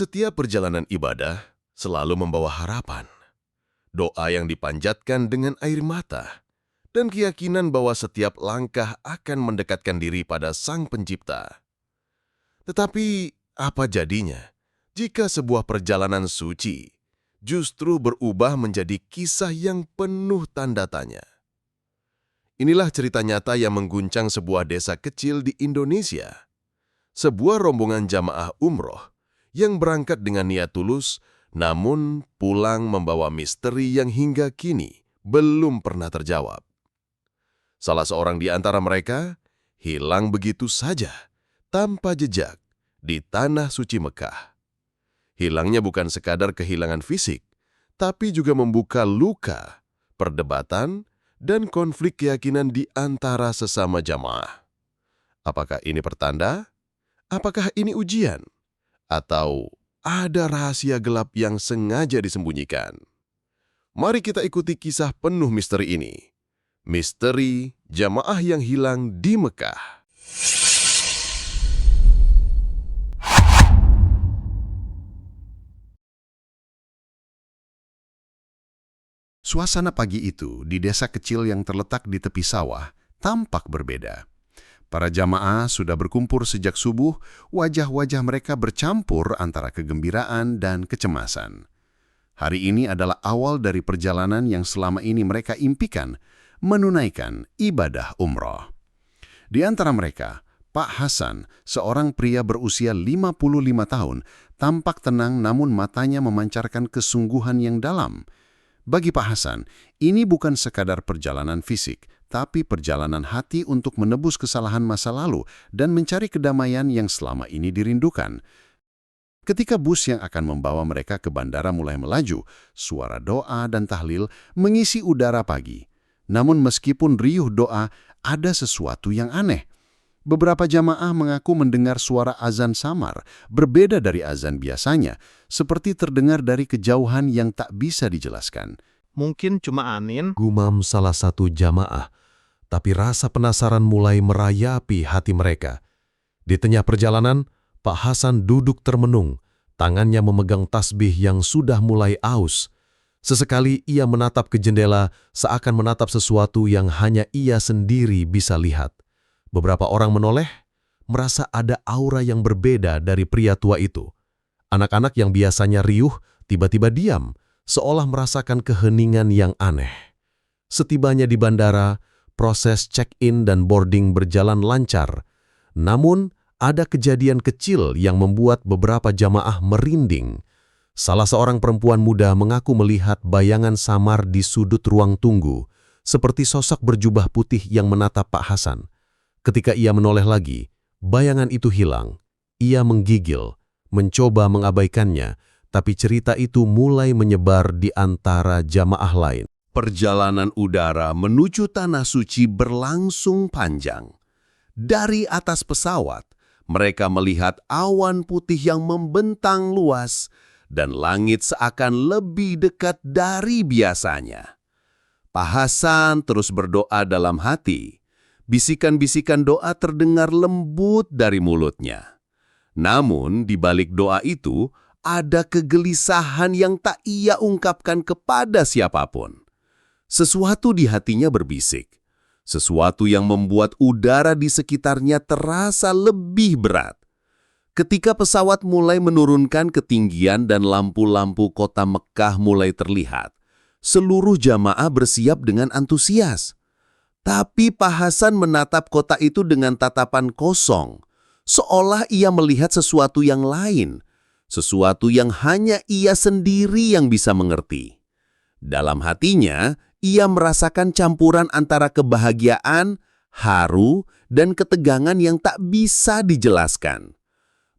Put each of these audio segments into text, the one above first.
Setiap perjalanan ibadah selalu membawa harapan, doa yang dipanjatkan dengan air mata, dan keyakinan bahwa setiap langkah akan mendekatkan diri pada Sang Pencipta. Tetapi apa jadinya jika sebuah perjalanan suci justru berubah menjadi kisah yang penuh tanda tanya? Inilah cerita nyata yang mengguncang sebuah desa kecil di Indonesia. Sebuah rombongan jamaah umroh yang berangkat dengan niat tulus, namun pulang membawa misteri yang hingga kini belum pernah terjawab. Salah seorang di antara mereka hilang begitu saja, tanpa jejak, di tanah suci Mekah. Hilangnya bukan sekadar kehilangan fisik, tapi juga membuka luka, perdebatan, dan konflik keyakinan di antara sesama jamaah. Apakah ini pertanda? Apakah ini ujian? Atau ada rahasia gelap yang sengaja disembunyikan? Mari kita ikuti kisah penuh misteri ini. Misteri jamaah yang hilang di Mekah. Suasana pagi itu di desa kecil yang terletak di tepi sawah tampak berbeda. Para jamaah sudah berkumpul sejak subuh, wajah-wajah mereka bercampur antara kegembiraan dan kecemasan. Hari ini adalah awal dari perjalanan yang selama ini mereka impikan, menunaikan ibadah umroh. Di antara mereka, Pak Hasan, seorang pria berusia 55 tahun, tampak tenang namun matanya memancarkan kesungguhan yang dalam. Bagi Pak Hasan, ini bukan sekadar perjalanan fisik, tapi perjalanan hati untuk menebus kesalahan masa lalu dan mencari kedamaian yang selama ini dirindukan. Ketika bus yang akan membawa mereka ke bandara mulai melaju, suara doa dan tahlil mengisi udara pagi. Namun meskipun riuh doa, ada sesuatu yang aneh. Beberapa jamaah mengaku mendengar suara azan samar, berbeda dari azan biasanya, seperti terdengar dari kejauhan yang tak bisa dijelaskan. Mungkin cuma angin. Gumam salah satu jamaah, tapi rasa penasaran mulai merayapi hati mereka. Di tengah perjalanan, Pak Hasan duduk termenung, tangannya memegang tasbih yang sudah mulai aus. Sesekali ia menatap ke jendela seakan menatap sesuatu yang hanya ia sendiri bisa lihat. Beberapa orang menoleh, merasa ada aura yang berbeda dari pria tua itu. Anak-anak yang biasanya riuh tiba-tiba diam, seolah merasakan keheningan yang aneh. Setibanya di bandara, proses check-in dan boarding berjalan lancar. Namun, ada kejadian kecil yang membuat beberapa jamaah merinding. Salah seorang perempuan muda mengaku melihat bayangan samar di sudut ruang tunggu, seperti sosok berjubah putih yang menatap Pak Hasan. Ketika ia menoleh lagi, bayangan itu hilang. Ia menggigil, mencoba mengabaikannya, tapi cerita itu mulai menyebar di antara jamaah lain. Perjalanan udara menuju Tanah Suci berlangsung panjang. Dari atas pesawat, mereka melihat awan putih yang membentang luas dan langit seakan lebih dekat dari biasanya. Pak Hasan terus berdoa dalam hati. Bisikan-bisikan doa terdengar lembut dari mulutnya. Namun, di balik doa itu, ada kegelisahan yang tak ia ungkapkan kepada siapapun. Sesuatu di hatinya berbisik. Sesuatu yang membuat udara di sekitarnya terasa lebih berat. Ketika pesawat mulai menurunkan ketinggian dan lampu-lampu kota Mekah mulai terlihat, seluruh jamaah bersiap dengan antusias. Tapi Pak Hasan menatap kota itu dengan tatapan kosong, seolah ia melihat sesuatu yang lain, sesuatu yang hanya ia sendiri yang bisa mengerti. Dalam hatinya, ia merasakan campuran antara kebahagiaan, haru, dan ketegangan yang tak bisa dijelaskan.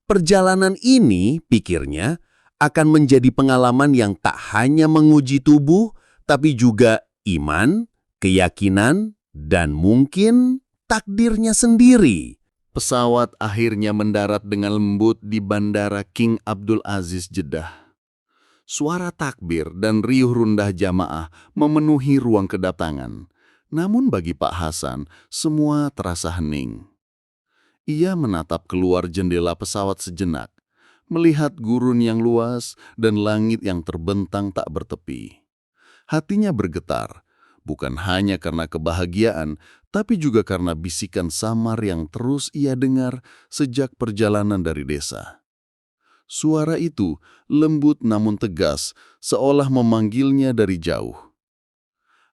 Perjalanan ini, pikirnya, akan menjadi pengalaman yang tak hanya menguji tubuh, tapi juga iman, keyakinan, dan mungkin takdirnya sendiri. Pesawat akhirnya mendarat dengan lembut di Bandara King Abdul Aziz, Jeddah. Suara takbir dan riuh rundah jamaah memenuhi ruang kedatangan. Namun bagi Pak Hasan, semua terasa hening. Ia menatap keluar jendela pesawat sejenak, melihat gurun yang luas dan langit yang terbentang tak bertepi. Hatinya bergetar, bukan hanya karena kebahagiaan, tapi juga karena bisikan samar yang terus ia dengar sejak perjalanan dari desa. Suara itu lembut namun tegas, seolah memanggilnya dari jauh.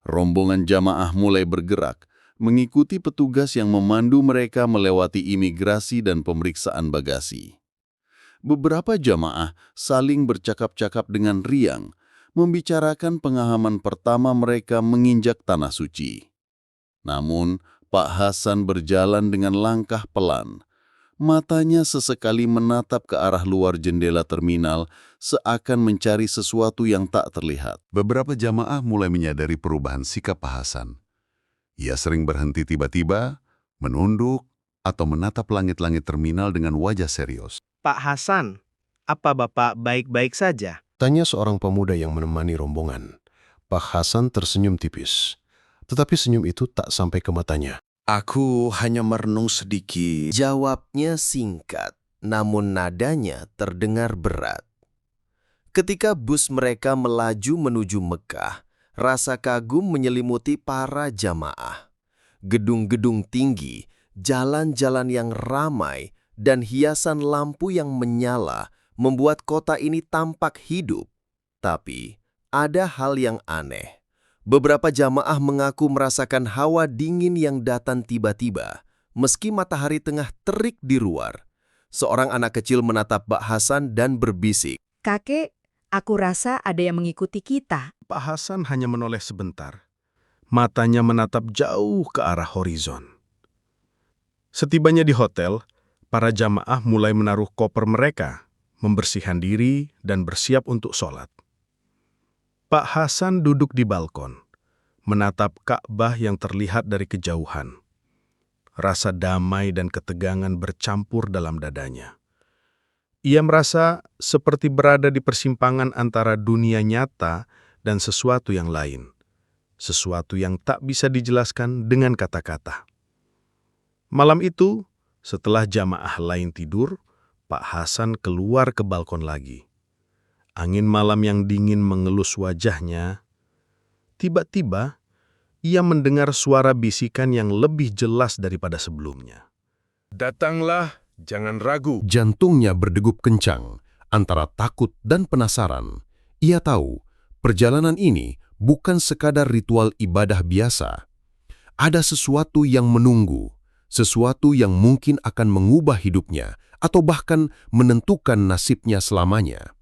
Rombongan jamaah mulai bergerak, mengikuti petugas yang memandu mereka melewati imigrasi dan pemeriksaan bagasi. Beberapa jamaah saling bercakap-cakap dengan riang, membicarakan pengalaman pertama mereka menginjak tanah suci. Namun, Pak Hasan berjalan dengan langkah pelan. Matanya sesekali menatap ke arah luar jendela terminal, seakan mencari sesuatu yang tak terlihat. Beberapa jamaah mulai menyadari perubahan sikap Pak Hasan. Ia sering berhenti tiba-tiba, menunduk, atau menatap langit-langit terminal dengan wajah serius. Pak Hasan, apa Bapak baik-baik saja? Tanya seorang pemuda yang menemani rombongan. Pak Hasan tersenyum tipis, tetapi senyum itu tak sampai ke matanya. Aku hanya merenung sedikit. Jawabnya singkat, namun nadanya terdengar berat. Ketika bus mereka melaju menuju Mekah, rasa kagum menyelimuti para jamaah. Gedung-gedung tinggi, jalan-jalan yang ramai, dan hiasan lampu yang menyala membuat kota ini tampak hidup. Tapi, ada hal yang aneh. Beberapa jamaah mengaku merasakan hawa dingin yang datang tiba-tiba, meski matahari tengah terik di luar. Seorang anak kecil menatap Pak Hasan dan berbisik. Kakek, aku rasa ada yang mengikuti kita. Pak Hasan hanya menoleh sebentar. Matanya menatap jauh ke arah horizon. Setibanya di hotel, para jamaah mulai menaruh koper mereka, membersihkan diri dan bersiap untuk sholat. Pak Hasan duduk di balkon, menatap Ka'bah yang terlihat dari kejauhan. Rasa damai dan ketegangan bercampur dalam dadanya. Ia merasa seperti berada di persimpangan antara dunia nyata dan sesuatu yang lain. Sesuatu yang tak bisa dijelaskan dengan kata-kata. Malam itu, setelah jamaah lain tidur, Pak Hasan keluar ke balkon lagi. Angin malam yang dingin mengelus wajahnya. Tiba-tiba, ia mendengar suara bisikan yang lebih jelas daripada sebelumnya. Datanglah, jangan ragu. Jantungnya berdegup kencang, antara takut dan penasaran. Ia tahu, perjalanan ini bukan sekadar ritual ibadah biasa. Ada sesuatu yang menunggu, sesuatu yang mungkin akan mengubah hidupnya, atau bahkan menentukan nasibnya selamanya.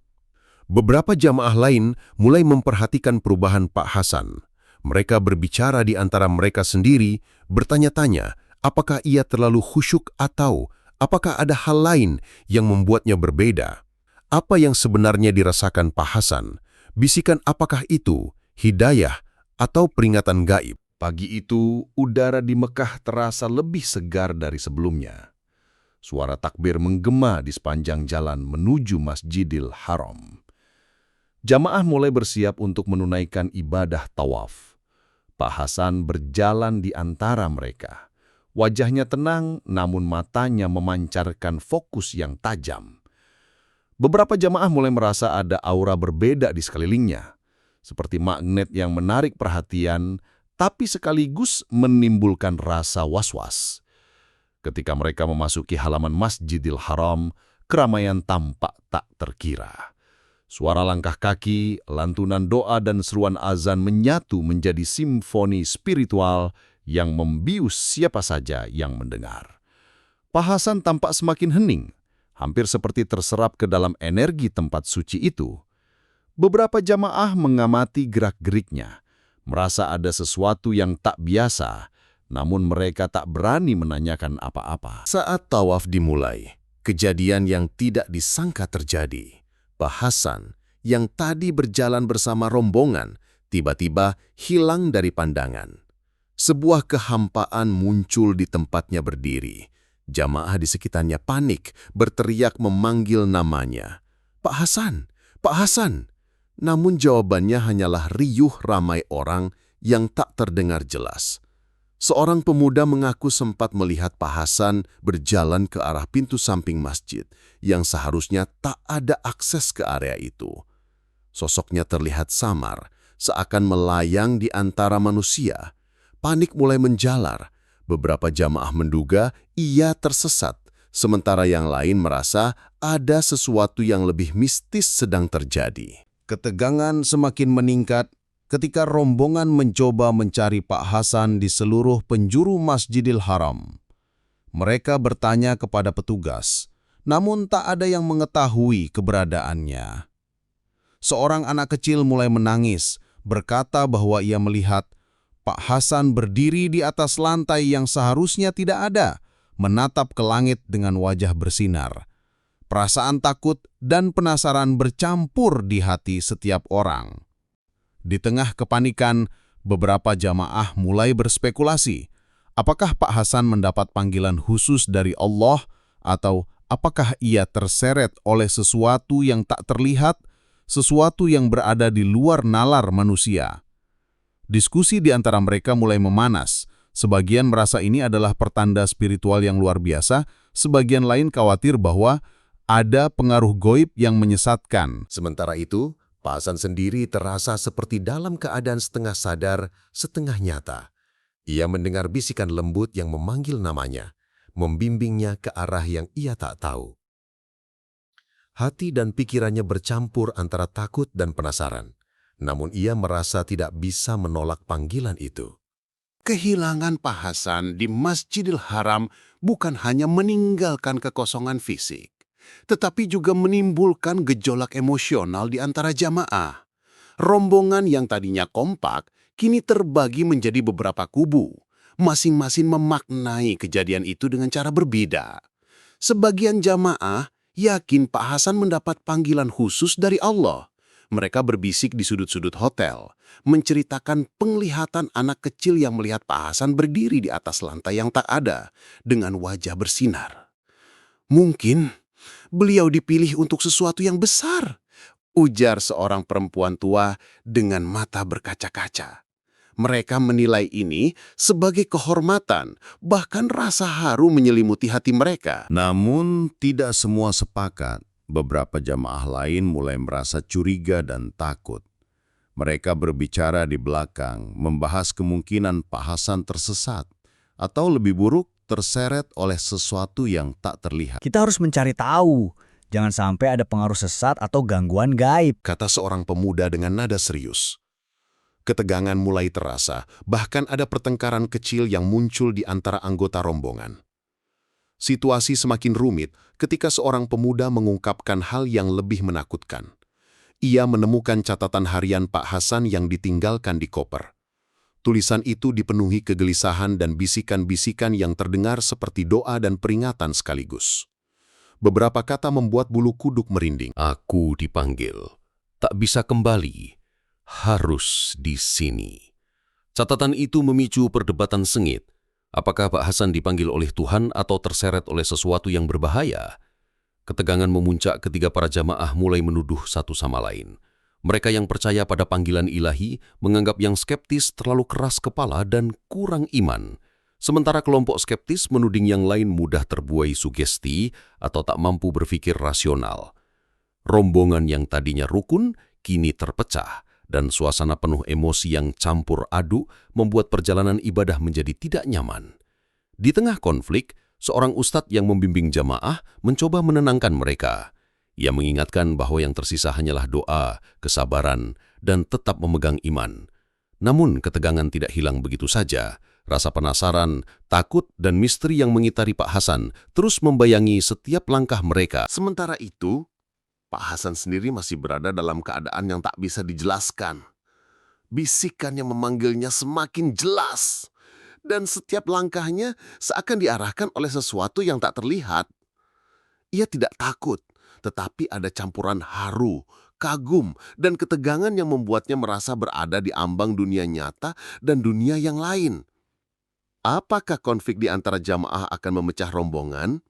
Beberapa jamaah lain mulai memperhatikan perubahan Pak Hasan. Mereka berbicara di antara mereka sendiri, bertanya-tanya apakah ia terlalu khusyuk atau apakah ada hal lain yang membuatnya berbeda. Apa yang sebenarnya dirasakan Pak Hasan? Bisikan apakah itu hidayah atau peringatan gaib? Pagi itu, udara di Mekah terasa lebih segar dari sebelumnya. Suara takbir menggema di sepanjang jalan menuju Masjidil Haram. Jamaah mulai bersiap untuk menunaikan ibadah tawaf. Pak Hasan berjalan di antara mereka. Wajahnya tenang, namun matanya memancarkan fokus yang tajam. Beberapa jamaah mulai merasa ada aura berbeda di sekelilingnya, seperti magnet yang menarik perhatian, tapi sekaligus menimbulkan rasa was-was. Ketika mereka memasuki halaman Masjidil Haram, keramaian tampak tak terkira. Suara langkah kaki, lantunan doa dan seruan azan menyatu menjadi simfoni spiritual yang membius siapa saja yang mendengar. Pak Hasan tampak semakin hening, hampir seperti terserap ke dalam energi tempat suci itu. Beberapa jamaah mengamati gerak-geriknya, merasa ada sesuatu yang tak biasa, namun mereka tak berani menanyakan apa-apa. Saat tawaf dimulai, kejadian yang tidak disangka terjadi. Pak Hasan, yang tadi berjalan bersama rombongan, tiba-tiba hilang dari pandangan. Sebuah kehampaan muncul di tempatnya berdiri. Jamaah di sekitarnya panik, berteriak memanggil namanya. Pak Hasan! Pak Hasan! Namun jawabannya hanyalah riuh ramai orang yang tak terdengar jelas. Seorang pemuda mengaku sempat melihat Pak Hasan berjalan ke arah pintu samping masjid yang seharusnya tak ada akses ke area itu. Sosoknya terlihat samar, seakan melayang di antara manusia. Panik mulai menjalar. Beberapa jamaah menduga ia tersesat, sementara yang lain merasa ada sesuatu yang lebih mistis sedang terjadi. Ketegangan semakin meningkat ketika rombongan mencoba mencari Pak Hasan di seluruh penjuru Masjidil Haram. Mereka bertanya kepada petugas, namun tak ada yang mengetahui keberadaannya. Seorang anak kecil mulai menangis, berkata bahwa ia melihat Pak Hasan berdiri di atas lantai yang seharusnya tidak ada, menatap ke langit dengan wajah bersinar. Perasaan takut dan penasaran bercampur di hati setiap orang. Di tengah kepanikan, beberapa jamaah mulai berspekulasi. Apakah Pak Hasan mendapat panggilan khusus dari Allah atau apakah ia terseret oleh sesuatu yang tak terlihat, sesuatu yang berada di luar nalar manusia? Diskusi di antara mereka mulai memanas. Sebagian merasa ini adalah pertanda spiritual yang luar biasa, sebagian lain khawatir bahwa ada pengaruh goib yang menyesatkan. Sementara itu, Pak Hasan sendiri terasa seperti dalam keadaan setengah sadar, setengah nyata. Ia mendengar bisikan lembut yang memanggil namanya, membimbingnya ke arah yang ia tak tahu. Hati dan pikirannya bercampur antara takut dan penasaran, namun ia merasa tidak bisa menolak panggilan itu. Kehilangan Pak Hasan di Masjidil Haram bukan hanya meninggalkan kekosongan fisik, tetapi juga menimbulkan gejolak emosional di antara jamaah. Rombongan yang tadinya kompak kini terbagi menjadi beberapa kubu, masing-masing memaknai kejadian itu dengan cara berbeda. Sebagian jamaah yakin Pak Hasan mendapat panggilan khusus dari Allah. Mereka berbisik di sudut-sudut hotel, menceritakan penglihatan anak kecil yang melihat Pak Hasan berdiri di atas lantai yang tak ada, dengan wajah bersinar. Mungkin beliau dipilih untuk sesuatu yang besar, ujar seorang perempuan tua dengan mata berkaca-kaca. Mereka menilai ini sebagai kehormatan, bahkan rasa haru menyelimuti hati mereka. Namun tidak semua sepakat. Beberapa jamaah lain mulai merasa curiga dan takut. Mereka berbicara di belakang, membahas kemungkinan Pak Hasan tersesat, atau lebih buruk, terseret oleh sesuatu yang tak terlihat. Kita harus mencari tahu. Jangan sampai ada pengaruh sesat atau gangguan gaib. Kata seorang pemuda dengan nada serius. Ketegangan mulai terasa, bahkan ada pertengkaran kecil yang muncul di antara anggota rombongan. Situasi semakin rumit ketika seorang pemuda mengungkapkan hal yang lebih menakutkan. Ia menemukan catatan harian Pak Hasan yang ditinggalkan di koper. Tulisan itu dipenuhi kegelisahan dan bisikan-bisikan yang terdengar seperti doa dan peringatan sekaligus. Beberapa kata membuat bulu kuduk merinding. Aku dipanggil, tak bisa kembali, harus di sini. Catatan itu memicu perdebatan sengit. Apakah Pak Hasan dipanggil oleh Tuhan atau terseret oleh sesuatu yang berbahaya? Ketegangan memuncak ketika para jamaah mulai menuduh satu sama lain. Mereka yang percaya pada panggilan ilahi menganggap yang skeptis terlalu keras kepala dan kurang iman. Sementara kelompok skeptis menuding yang lain mudah terbuai sugesti atau tak mampu berpikir rasional. Rombongan yang tadinya rukun kini terpecah, dan suasana penuh emosi yang campur aduk membuat perjalanan ibadah menjadi tidak nyaman. Di tengah konflik, seorang ustadz yang membimbing jamaah mencoba menenangkan mereka. Ia mengingatkan bahwa yang tersisa hanyalah doa, kesabaran, dan tetap memegang iman. Namun ketegangan tidak hilang begitu saja. Rasa penasaran, takut, dan misteri yang mengitari Pak Hasan terus membayangi setiap langkah mereka. Sementara itu, Pak Hasan sendiri masih berada dalam keadaan yang tak bisa dijelaskan. Bisikan yang memanggilnya semakin jelas, dan setiap langkahnya seakan diarahkan oleh sesuatu yang tak terlihat. Ia tidak takut, tetapi ada campuran haru, kagum, dan ketegangan yang membuatnya merasa berada di ambang dunia nyata dan dunia yang lain. Apakah konflik di antara jamaah akan memecah rombongan?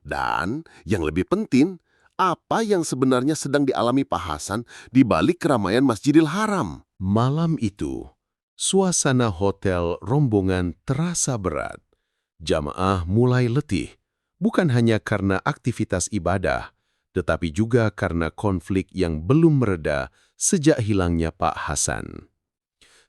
Dan yang lebih penting, apa yang sebenarnya sedang dialami Pak Hasan di balik keramaian Masjidil Haram? Malam itu, Suasana hotel rombongan terasa berat. Jamaah mulai letih, bukan hanya karena aktivitas ibadah, tetapi juga karena konflik yang belum mereda sejak hilangnya Pak Hasan.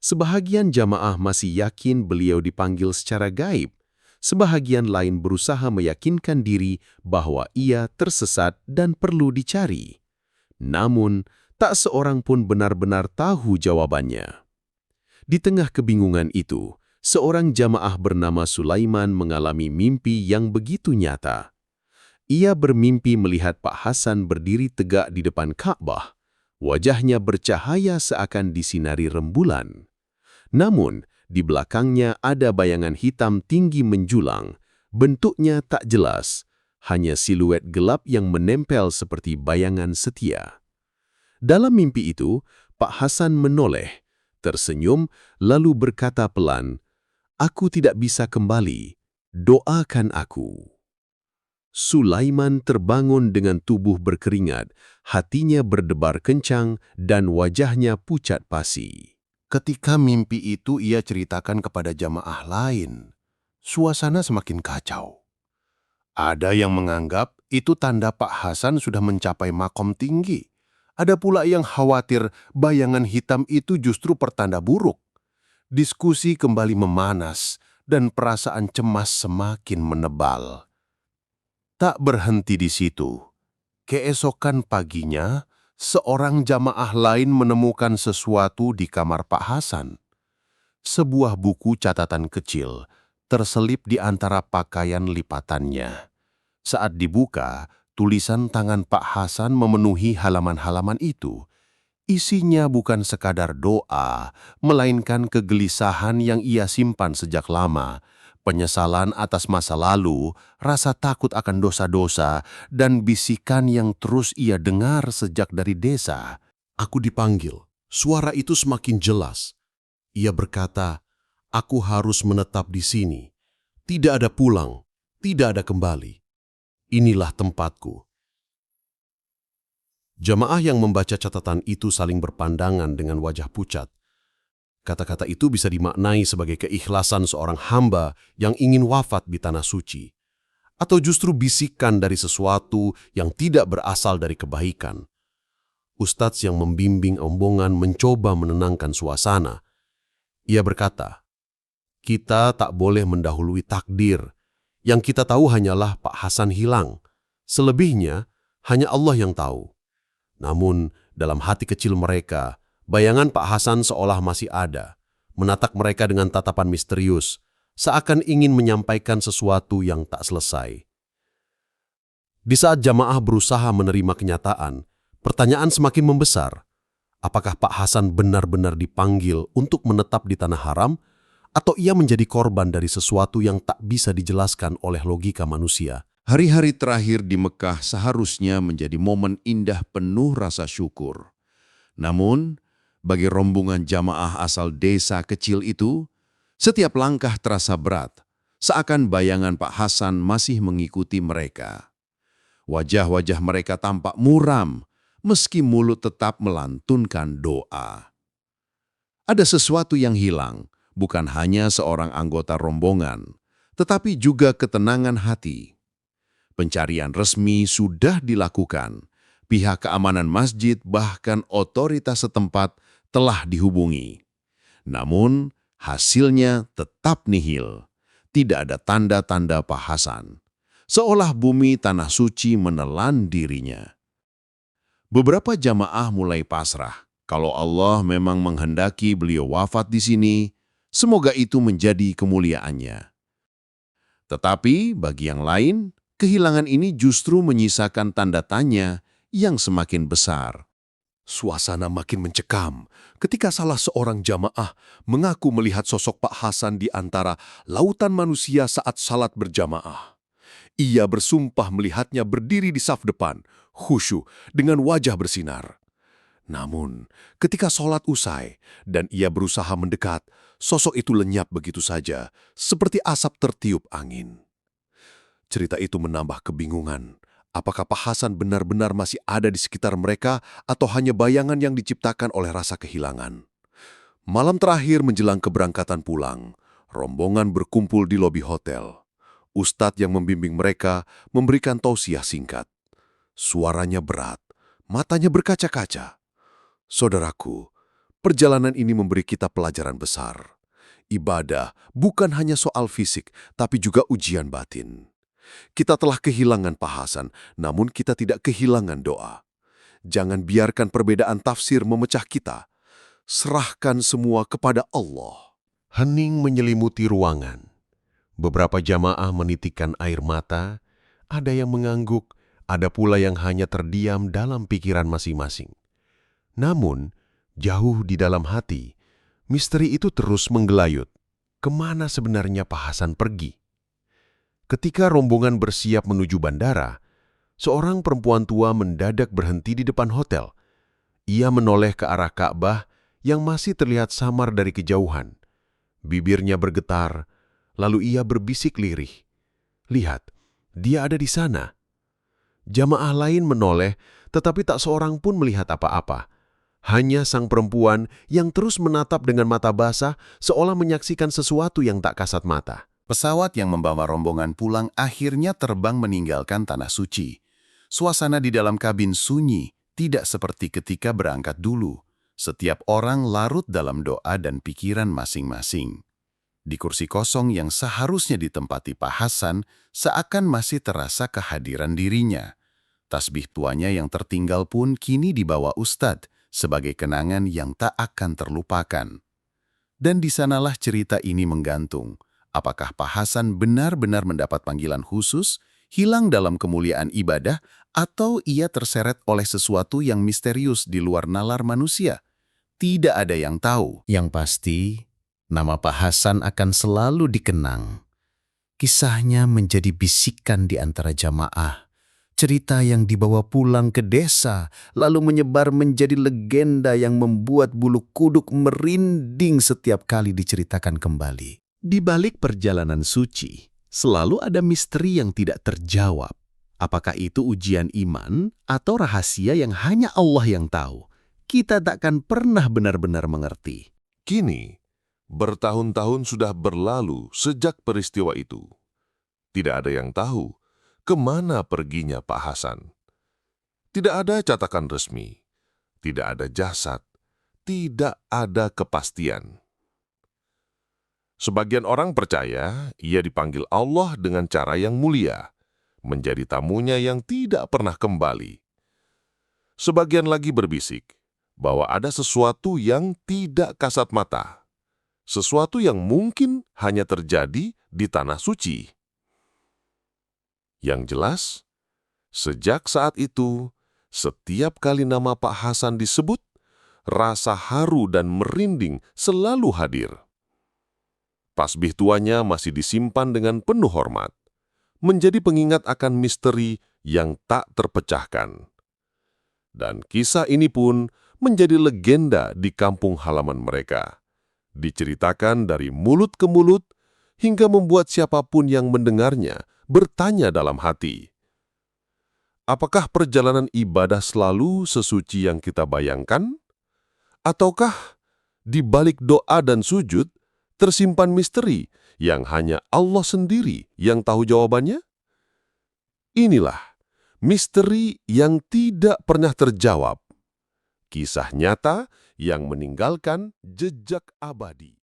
Sebahagian jamaah masih yakin beliau dipanggil secara gaib. Sebahagian lain berusaha meyakinkan diri bahwa ia tersesat dan perlu dicari. Namun, tak seorang pun benar-benar tahu jawabannya. Di tengah kebingungan itu, seorang jamaah bernama Sulaiman mengalami mimpi yang begitu nyata. Ia bermimpi melihat Pak Hasan berdiri tegak di depan Ka'bah. Wajahnya bercahaya seakan disinari rembulan. Namun, di belakangnya ada bayangan hitam tinggi menjulang. Bentuknya tak jelas, hanya siluet gelap yang menempel seperti bayangan setia. Dalam mimpi itu, Pak Hasan menoleh, tersenyum, lalu berkata pelan, "Aku tidak bisa kembali, doakan aku." Sulaiman terbangun dengan tubuh berkeringat, hatinya berdebar kencang, dan wajahnya pucat pasi. Ketika mimpi itu ia ceritakan kepada jamaah lain, suasana semakin kacau. Ada yang menganggap itu tanda Pak Hasan sudah mencapai makom tinggi. Ada pula yang khawatir bayangan hitam itu justru pertanda buruk. Diskusi kembali memanas dan perasaan cemas semakin menebal. Tak berhenti di situ. Keesokan paginya, seorang jamaah lain menemukan sesuatu di kamar Pak Hasan. Sebuah buku catatan kecil terselip di antara pakaian lipatannya. Saat dibuka, tulisan tangan Pak Hasan memenuhi halaman-halaman itu. Isinya bukan sekadar doa, melainkan kegelisahan yang ia simpan sejak lama, penyesalan atas masa lalu, rasa takut akan dosa-dosa, dan bisikan yang terus ia dengar sejak dari desa. Aku dipanggil. Suara itu semakin jelas. Ia berkata, "Aku harus menetap di sini. Tidak ada pulang, tidak ada kembali. Inilah tempatku." Jamaah yang membaca catatan itu saling berpandangan dengan wajah pucat. Kata-kata itu bisa dimaknai sebagai keikhlasan seorang hamba yang ingin wafat di tanah suci, atau justru bisikan dari sesuatu yang tidak berasal dari kebaikan. Ustadz yang membimbing rombongan mencoba menenangkan suasana. Ia berkata, "Kita tak boleh mendahului takdir. Yang kita tahu hanyalah Pak Hasan hilang. Selebihnya, hanya Allah yang tahu." Namun, dalam hati kecil mereka, bayangan Pak Hasan seolah masih ada, menatap mereka dengan tatapan misterius, seakan ingin menyampaikan sesuatu yang tak selesai. Di saat jamaah berusaha menerima kenyataan, pertanyaan semakin membesar. Apakah Pak Hasan benar-benar dipanggil untuk menetap di tanah haram, atau ia menjadi korban dari sesuatu yang tak bisa dijelaskan oleh logika manusia? Hari-hari terakhir di Mekah seharusnya menjadi momen indah penuh rasa syukur. Namun, bagi rombongan jamaah asal desa kecil itu, setiap langkah terasa berat, seakan bayangan Pak Hasan masih mengikuti mereka. Wajah-wajah mereka tampak muram, meski mulut tetap melantunkan doa. Ada sesuatu yang hilang, bukan hanya seorang anggota rombongan, tetapi juga ketenangan hati. Pencarian resmi sudah dilakukan. Pihak keamanan masjid bahkan otoritas setempat telah dihubungi. Namun, hasilnya tetap nihil. Tidak ada tanda-tanda Pak Hasan. Seolah bumi tanah suci menelan dirinya. Beberapa jamaah mulai pasrah. Kalau Allah memang menghendaki beliau wafat di sini, semoga itu menjadi kemuliaannya. Tetapi bagi yang lain, kehilangan ini justru menyisakan tanda tanya yang semakin besar. Suasana makin mencekam ketika salah seorang jamaah mengaku melihat sosok Pak Hasan di antara lautan manusia saat salat berjamaah. Ia bersumpah melihatnya berdiri di saf depan, khusyuk dengan wajah bersinar. Namun, ketika sholat usai dan ia berusaha mendekat, sosok itu lenyap begitu saja, seperti asap tertiup angin. Cerita itu menambah kebingungan. Apakah Pak Hasan benar-benar masih ada di sekitar mereka atau hanya bayangan yang diciptakan oleh rasa kehilangan? Malam terakhir menjelang keberangkatan pulang, rombongan berkumpul di lobi hotel. Ustadz yang membimbing mereka memberikan tausiah singkat. Suaranya berat, matanya berkaca-kaca. Saudaraku, perjalanan ini memberi kita pelajaran besar. Ibadah bukan hanya soal fisik, tapi juga ujian batin. Kita telah kehilangan Pak Hasan, namun kita tidak kehilangan doa. Jangan biarkan perbedaan tafsir memecah kita. Serahkan semua kepada Allah. Hening menyelimuti ruangan. Beberapa jamaah menitikkan air mata, ada yang mengangguk, ada pula yang hanya terdiam dalam pikiran masing-masing. Namun, jauh di dalam hati, misteri itu terus menggelayut. Kemana sebenarnya Pak Hasan pergi? Ketika rombongan bersiap menuju bandara, seorang perempuan tua mendadak berhenti di depan hotel. Ia menoleh ke arah Ka'bah yang masih terlihat samar dari kejauhan. Bibirnya bergetar, lalu ia berbisik lirih. "Lihat, dia ada di sana." Jamaah lain menoleh, tetapi tak seorang pun melihat apa-apa. Hanya sang perempuan yang terus menatap dengan mata basah seolah menyaksikan sesuatu yang tak kasat mata. Pesawat yang membawa rombongan pulang akhirnya terbang meninggalkan Tanah Suci. Suasana di dalam kabin sunyi, tidak seperti ketika berangkat dulu. Setiap orang larut dalam doa dan pikiran masing-masing. Di kursi kosong yang seharusnya ditempati Pak Hasan, seakan masih terasa kehadiran dirinya. Tasbih tuanya yang tertinggal pun kini dibawa Ustadz sebagai kenangan yang tak akan terlupakan. Dan di sanalah cerita ini menggantung. Apakah Pak Hasan benar-benar mendapat panggilan khusus, hilang dalam kemuliaan ibadah, atau ia terseret oleh sesuatu yang misterius di luar nalar manusia? Tidak ada yang tahu. Yang pasti, nama Pak Hasan akan selalu dikenang. Kisahnya menjadi bisikan di antara jamaah. Cerita yang dibawa pulang ke desa, lalu menyebar menjadi legenda yang membuat bulu kuduk merinding setiap kali diceritakan kembali. Di balik perjalanan suci, selalu ada misteri yang tidak terjawab. Apakah itu ujian iman atau rahasia yang hanya Allah yang tahu? Kita takkan pernah benar-benar mengerti. Kini, bertahun-tahun sudah berlalu sejak peristiwa itu. Tidak ada yang tahu kemana perginya Pak Hasan. Tidak ada catakan resmi, tidak ada jasad, tidak ada kepastian. Sebagian orang percaya ia dipanggil Allah dengan cara yang mulia, menjadi tamunya yang tidak pernah kembali. Sebagian lagi berbisik bahwa ada sesuatu yang tidak kasat mata, sesuatu yang mungkin hanya terjadi di Tanah Suci. Yang jelas, sejak saat itu, setiap kali nama Pak Hasan disebut, rasa haru dan merinding selalu hadir. Tasbih tuanya masih disimpan dengan penuh hormat, menjadi pengingat akan misteri yang tak terpecahkan. Dan kisah ini pun menjadi legenda di kampung halaman mereka. Diceritakan dari mulut ke mulut hingga membuat siapapun yang mendengarnya bertanya dalam hati. Apakah perjalanan ibadah selalu sesuci yang kita bayangkan? Ataukah di balik doa dan sujud tersimpan misteri yang hanya Allah sendiri yang tahu jawabannya? Inilah misteri yang tidak pernah terjawab. Kisah nyata yang meninggalkan jejak abadi.